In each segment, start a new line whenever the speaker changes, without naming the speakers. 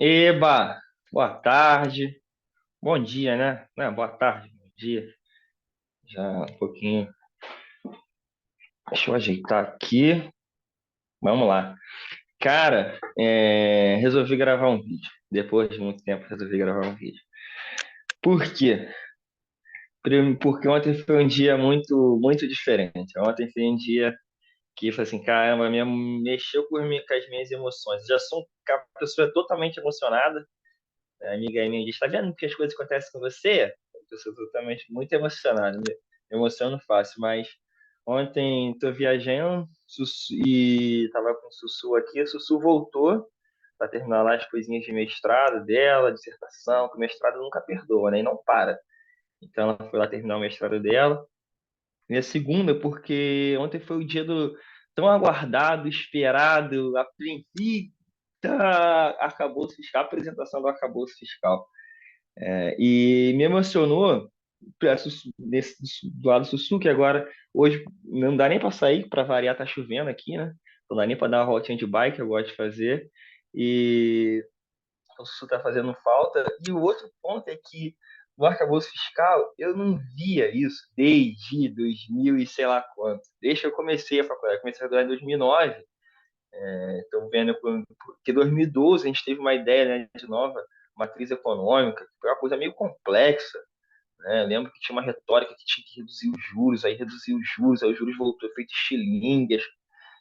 Eba, boa tarde, bom dia, né? Não, boa tarde, bom dia. Já um pouquinho. Deixa eu ajeitar aqui. Vamos lá. Cara, resolvi gravar um vídeo. Depois de muito tempo, resolvi gravar um vídeo. Por quê? Porque ontem foi um dia muito diferente. Ontem foi um dia que foi assim, caramba, mexeu com as minhas emoções. Já sou uma pessoa totalmente emocionada. A amiga minha diz: tá vendo que as coisas acontecem com você? Eu sou totalmente muito emocionado, me emociono fácil, mas ontem tô viajando e tava com o Sussu aqui, o Sussu voltou para terminar lá as coisinhas de mestrado dela, dissertação, que o mestrado nunca perdoa, né? E não para. Então ela foi lá terminar o mestrado dela. E a segunda, porque ontem foi o dia do tão aguardado, esperado, apreensivo, arcabouço fiscal, a apresentação do arcabouço fiscal. E me emocionou do lado do Sussu, que agora, hoje, não dá nem para sair, para variar, tá chovendo aqui, né? Não dá nem para dar uma voltinha de bike, eu gosto de fazer. E o Sussu tá fazendo falta. E o outro ponto é que no arcabouço fiscal, eu não via isso desde 2000 e sei lá quanto. Desde que eu comecei a faculdade. Eu comecei a faculdade em 2009. Estou vendo que em 2012 a gente teve uma ideia, né, de nova matriz econômica, que foi uma coisa meio complexa, né? Lembro que tinha uma retórica que tinha que reduzir os juros, aí reduziu os juros, aí os juros voltou feito estilingues,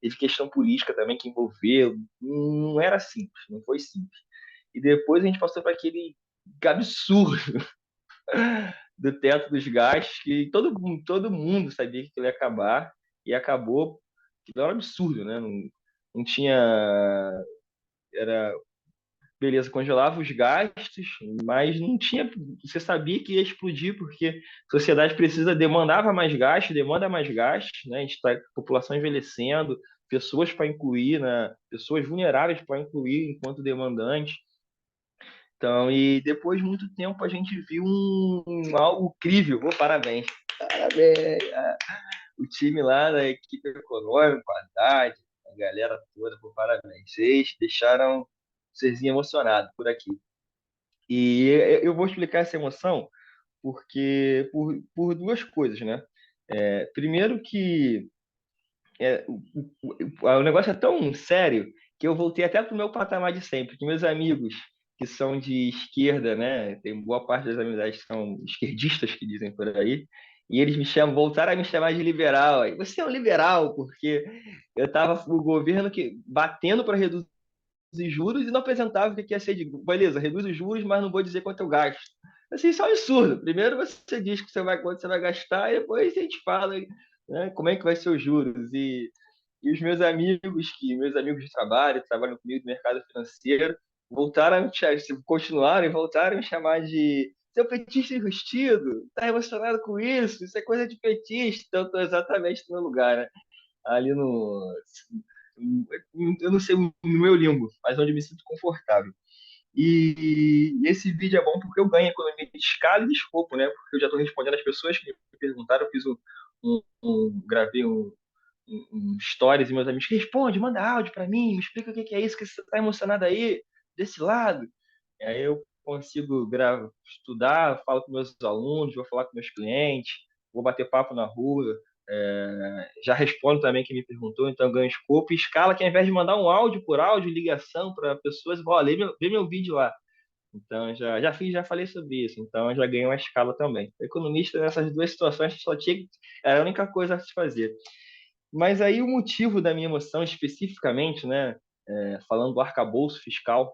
teve questão política também que envolveu, não era simples, não foi simples. E depois a gente passou para aquele absurdo do teto dos gastos, que todo mundo sabia que aquilo ia acabar, e acabou, que era um absurdo, né? Não tinha. Era beleza, congelava os gastos, mas não tinha. Você sabia que ia explodir, porque a sociedade demandava mais gastos, demanda mais gastos, né? A gente está população envelhecendo, pessoas para incluir, né? Pessoas vulneráveis para incluir enquanto demandante. Então, e depois de muito tempo a gente viu algo incrível. Oh, parabéns. Parabéns. O time lá da equipe econômica, a Haddad, a galera toda, pô, parabéns. Vocês deixaram o Serzinho emocionado por aqui. E eu vou explicar essa emoção por duas coisas, né? Primeiro que o negócio é tão sério que eu voltei até para o meu patamar de sempre, que meus amigos que são de esquerda, né? Tem boa parte das amizades que são esquerdistas que dizem por aí, e eles voltaram a me chamar de liberal. Aí, você é um liberal, porque eu estava o governo que batendo para reduzir juros e não apresentava o que ia ser de. Beleza, reduz os juros, mas não vou dizer quanto eu gasto. Assim, isso é um absurdo. Primeiro você diz que quanto você vai gastar, e depois a gente fala, né, como é que vai ser os juros. E os meus amigos de trabalho, que trabalham comigo no mercado financeiro, continuaram e voltaram a me chamar de seu petista enrustido, tá emocionado com isso é coisa de petista, então eu tô exatamente no meu lugar, né? Ali no, eu não sei no meu limbo, mas onde eu me sinto confortável. E esse vídeo é bom porque eu ganho economia de escala e de escopo, né? Porque eu já estou respondendo as pessoas que me perguntaram, eu fiz gravei um stories e meus amigos responde, manda áudio para mim, me explica o que que é isso que você está emocionado aí desse lado. E aí eu consigo estudar, falo com meus alunos, vou falar com meus clientes, vou bater papo na rua, já respondo também quem me perguntou, então ganho escopo e escala que ao invés de mandar um áudio por áudio, ligação para pessoas, olha, vê meu vídeo lá. Então já falei sobre isso, então eu já ganhei uma escala também. O economista nessas duas situações só tinha, era a única coisa a se fazer. Mas aí o motivo da minha emoção especificamente, né, falando do arcabouço fiscal,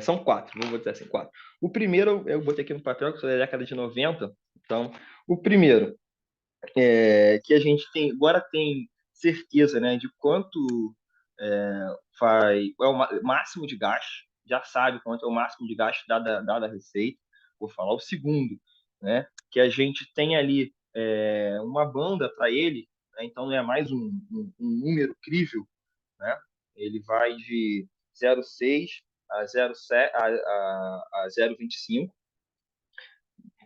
são quatro, vou dizer assim, quatro. O primeiro, eu botei aqui no papel, que sou da década de 90. Então, o primeiro que a gente agora tem certeza, né, de quanto é o máximo de gasto, já sabe quanto é o máximo de gasto dada a receita. Vou falar o segundo, né, que a gente tem ali uma banda para ele, né, então não é mais um número crível, né? Ele vai de 0,6 a 0,7 a 0,25,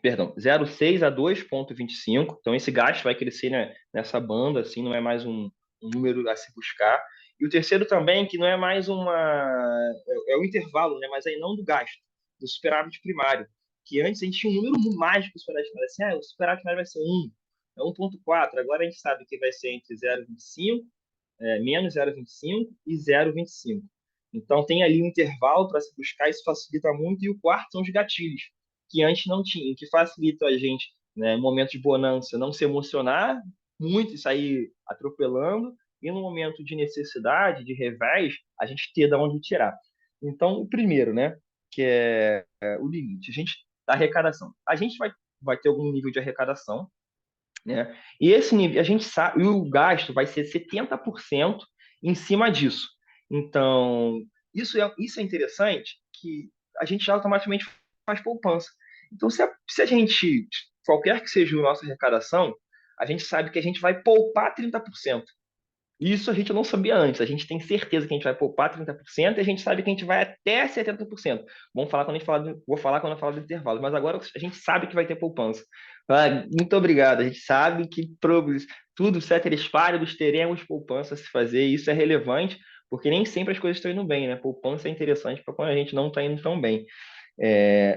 perdão, 0,6 a 2,25. Então esse gasto vai crescer, né, nessa banda, assim, não é mais um número a se buscar. E o terceiro também, que não é mais é o intervalo, né? Mas aí não do gasto, do superávit primário. Que antes a gente tinha um número mágico do superávit primário. Assim, o superávit primário vai ser 1, é 1,4. Agora a gente sabe que vai ser entre 0,25, menos 0,25 e 0,25. Então tem ali um intervalo para se buscar, isso facilita muito. E o quarto são os gatilhos, que antes não tinha, que facilita a gente, né, em momentos de bonança, não se emocionar muito e sair atropelando, e no momento de necessidade, de revés, a gente ter de onde tirar. Então, o primeiro, né, que é o limite, a gente, da arrecadação. A gente vai ter algum nível de arrecadação, né? E esse nível, a gente sabe, e o gasto vai ser 70% em cima disso. Então, isso é interessante, que a gente já automaticamente faz poupança. Então, se a gente, qualquer que seja a nossa arrecadação, a gente sabe que a gente vai poupar 30%. Isso a gente não sabia antes. A gente tem certeza que a gente vai poupar 30% e a gente sabe que a gente vai até 70%. Vamos falar quando a gente falar vou falar quando eu falar do intervalo, mas agora a gente sabe que vai ter poupança. Ah, muito obrigado. A gente sabe que tudo ceteris paribus teremos poupança a se fazer, e isso é relevante, porque nem sempre as coisas estão indo bem, né? Poupança é interessante para quando a gente não está indo tão bem.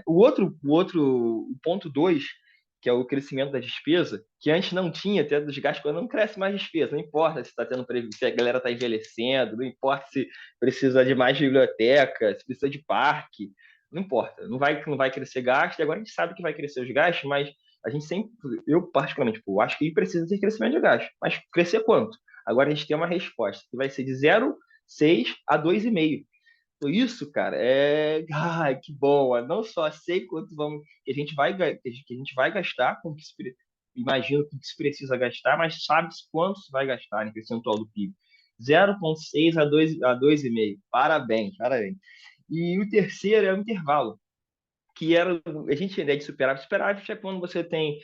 O ponto 2, que é o crescimento da despesa, que antes não tinha, até dos gastos, quando não cresce mais despesa, não importa se está tendo se a galera está envelhecendo, não importa se precisa de mais biblioteca, se precisa de parque, não importa, não vai crescer gasto, e agora a gente sabe que vai crescer os gastos, mas a gente sempre, eu particularmente, pô, acho que precisa ter crescimento de gasto, mas crescer quanto? Agora a gente tem uma resposta, que vai ser de 0,6 a 2,5. Isso, cara, ai, que bom. Eu não só sei quanto que a gente vai gastar, imagino que se precisa gastar, mas sabe quanto se vai gastar em percentual do PIB. 0,6 a 2,5. Parabéns, parabéns. E o terceiro é o intervalo, que era a gente tem ideia de superávit. Superávit é quando você tem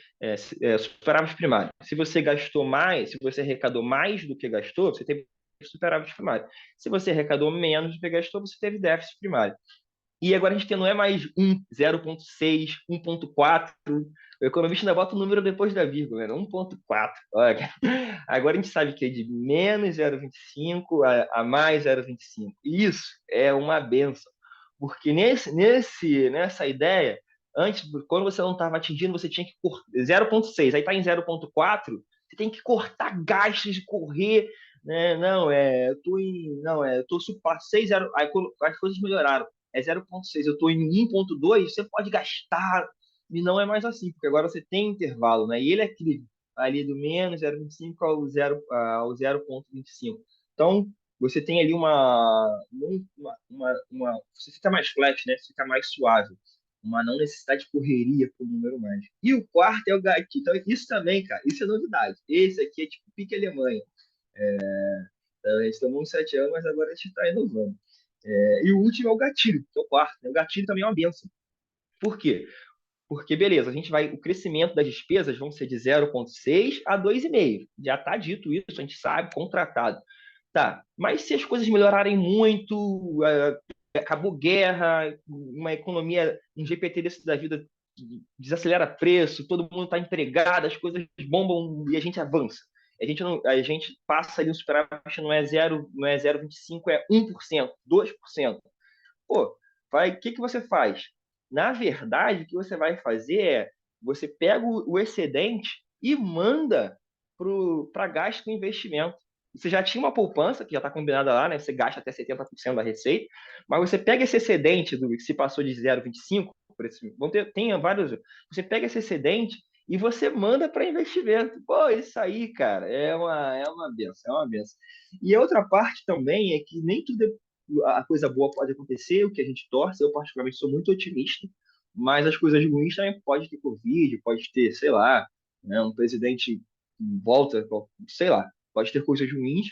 superávit primário. Se você gastou mais, se você arrecadou mais do que gastou, você teve superávit primário. Se você arrecadou menos do que gastou, você teve déficit primário. E agora a gente tem, não é mais 1, 0,6, 1,4. O economista ainda bota o número depois da vírgula, né? 1,4. Olha. Agora a gente sabe que é de menos 0,25 a mais 0,25. E isso é uma benção. Porque nessa ideia, antes, quando você não estava atingindo, você tinha que cortar 0,6. Aí está em 0,4, você tem que cortar gastos de correr, né? Não, eu tô em. Não, eu tô passei 0. Aí quando as coisas melhoraram, é 0,6, eu estou em 1,2, você pode gastar, e não é mais assim, porque agora você tem intervalo, né? E ele é aquele ali do menos 0,25 ao 0,25. Então, você tem ali você fica mais flat, né? Você fica mais suave. Uma não necessidade de correria para o número mais. E o quarto é o gatilho. Então, isso também, cara, isso é novidade. Esse aqui é tipo pique Alemanha. A gente tomou uns 7 anos, mas agora a gente está inovando. E o último é o gatilho, que é o quarto, né? O gatilho também é uma benção. Por quê? Porque, beleza, o crescimento das despesas vão ser de 0,6 a 2,5. Já está dito isso, a gente sabe, contratado. Tá, mas se as coisas melhorarem muito, acabou guerra, uma economia, um GPT desse da vida desacelera preço, todo mundo está empregado, as coisas bombam e a gente avança. A gente passa ali o superávit, não é 0,25, é 1%, 2%. Pô, o que você faz? Na verdade, o que você vai fazer é você pega o excedente e manda para gasto com investimento. Você já tinha uma poupança, que já está combinada lá, né? Você gasta até 70% da receita, mas você pega esse excedente do que se passou de 0,25, tem vários. Você pega esse excedente e você manda para investimento. Pô, isso aí, cara, é uma benção, é uma benção. E a outra parte também é que nem tudo a coisa boa pode acontecer, o que a gente torce. Eu, particularmente, sou muito otimista, mas as coisas ruins também pode ter Covid, pode ter, sei lá, né, um presidente em volta, sei lá, pode ter coisas ruins.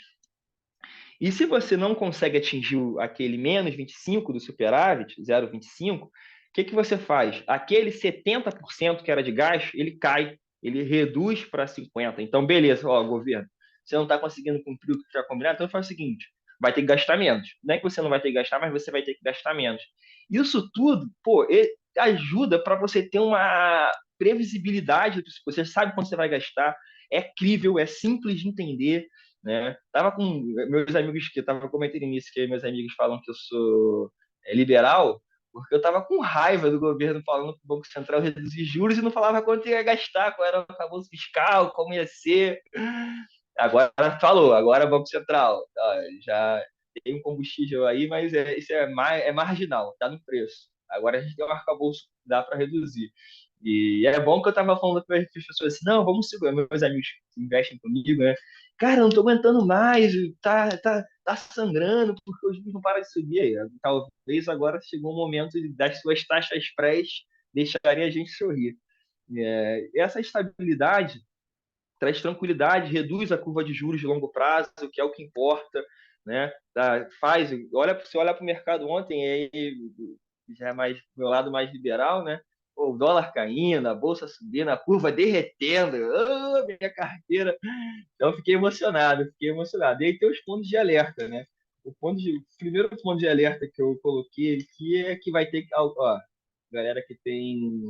E se você não consegue atingir aquele menos 25 do superávit, 0,25, o que você faz? Aquele 70% que era de gasto, ele cai, ele reduz para 50%. Então, beleza, ó, governo, você não está conseguindo cumprir o que já combinado, então faz o seguinte, vai ter que gastar menos. Não é que você não vai ter que gastar, mas você vai ter que gastar menos. Isso tudo, pô, ajuda para você ter uma previsibilidade, você sabe quando você vai gastar, é crível, é simples de entender, né? Tava com meus amigos que eu tava comentando nisso, que meus amigos falam que eu sou liberal, porque eu tava com raiva do governo falando que o Banco Central reduzir juros e não falava quanto ia gastar, qual era o arcabouço fiscal, como ia ser. Agora falou, agora Banco Central, ó, já tem um combustível aí, mas isso é marginal, tá no preço. Agora a gente tem um arcabouço que dá para reduzir. E é bom que eu tava falando para as pessoas assim, não, vamos segurar, meus amigos que investem comigo, né? Cara, eu não tô aguentando mais, tá sangrando, porque os juros não param de subir aí. Talvez agora chegou o momento das suas taxas prés deixarem a gente sorrir. Essa estabilidade traz tranquilidade, reduz a curva de juros de longo prazo, que é o que importa, né? Você olha para o mercado ontem, aí já é mais meu lado mais liberal, né? Pô, o dólar caindo, a bolsa subindo, a curva derretendo, minha carteira. Então fiquei emocionado. E aí tem os pontos de alerta, né? O primeiro ponto de alerta que eu coloquei aqui é que vai ter, ó, galera que tem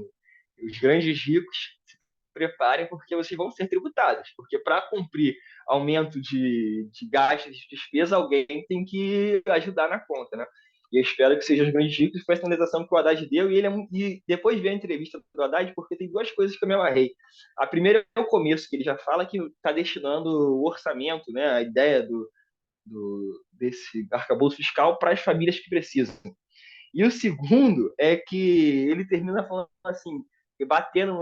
os grandes ricos, se preparem porque vocês vão ser tributados. Porque para cumprir aumento de gastos de despesa, alguém tem que ajudar na conta, né? E eu espero que sejam os grandes ricos com a sinalização que o Haddad deu. E depois ver a entrevista do Haddad, porque tem duas coisas que eu me amarrei. A primeira é o começo, que ele já fala que está destinando o orçamento, né, a ideia desse arcabouço fiscal para as famílias que precisam. E o segundo é que ele termina falando assim, batendo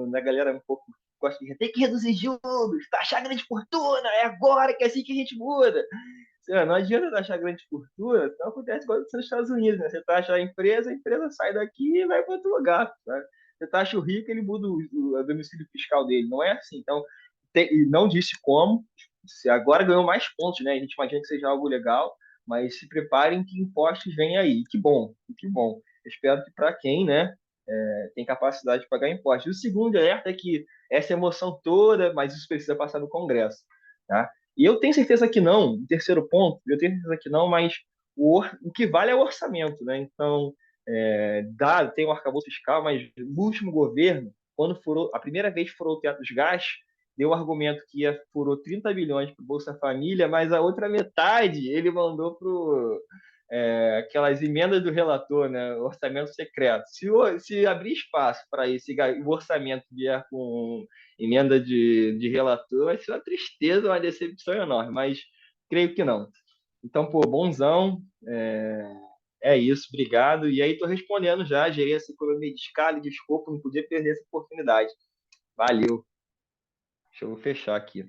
na galera um pouco que gosta de tem que reduzir juros, taxar grande fortuna, é agora que é assim que a gente muda. Não adianta taxar grande fortuna, então acontece igual nos Estados Unidos, né? Você taxa a empresa sai daqui e vai para outro lugar. Tá? Você taxa o rico, ele muda o domicílio fiscal dele. Não é assim. Então, e não disse como. Se agora ganhou mais pontos, né? A gente imagina que seja algo legal, mas se preparem que impostos vêm aí. Que bom, que bom. Eu espero que para quem, né, tem capacidade de pagar impostos. E o segundo alerta é que essa emoção toda, mas isso precisa passar no Congresso, tá? E eu tenho certeza que não. O terceiro ponto, eu tenho certeza que não, mas o que vale é o orçamento, né? Então, tem um arcabouço fiscal, mas no último governo, quando furou, a primeira vez que furou o teto dos gastos, deu o argumento que furou 30 bilhões para o Bolsa Família, mas a outra metade ele mandou para aquelas emendas do relator, né, orçamento secreto. Se abrir espaço para isso e o orçamento vier com emenda de relator, vai ser uma tristeza, uma decepção enorme, mas creio que não. Então, pô, bonzão, é isso, obrigado. E aí, estou respondendo já, gerei essa economia de escala e de escopo, não podia perder essa oportunidade. Valeu. Deixa eu fechar aqui.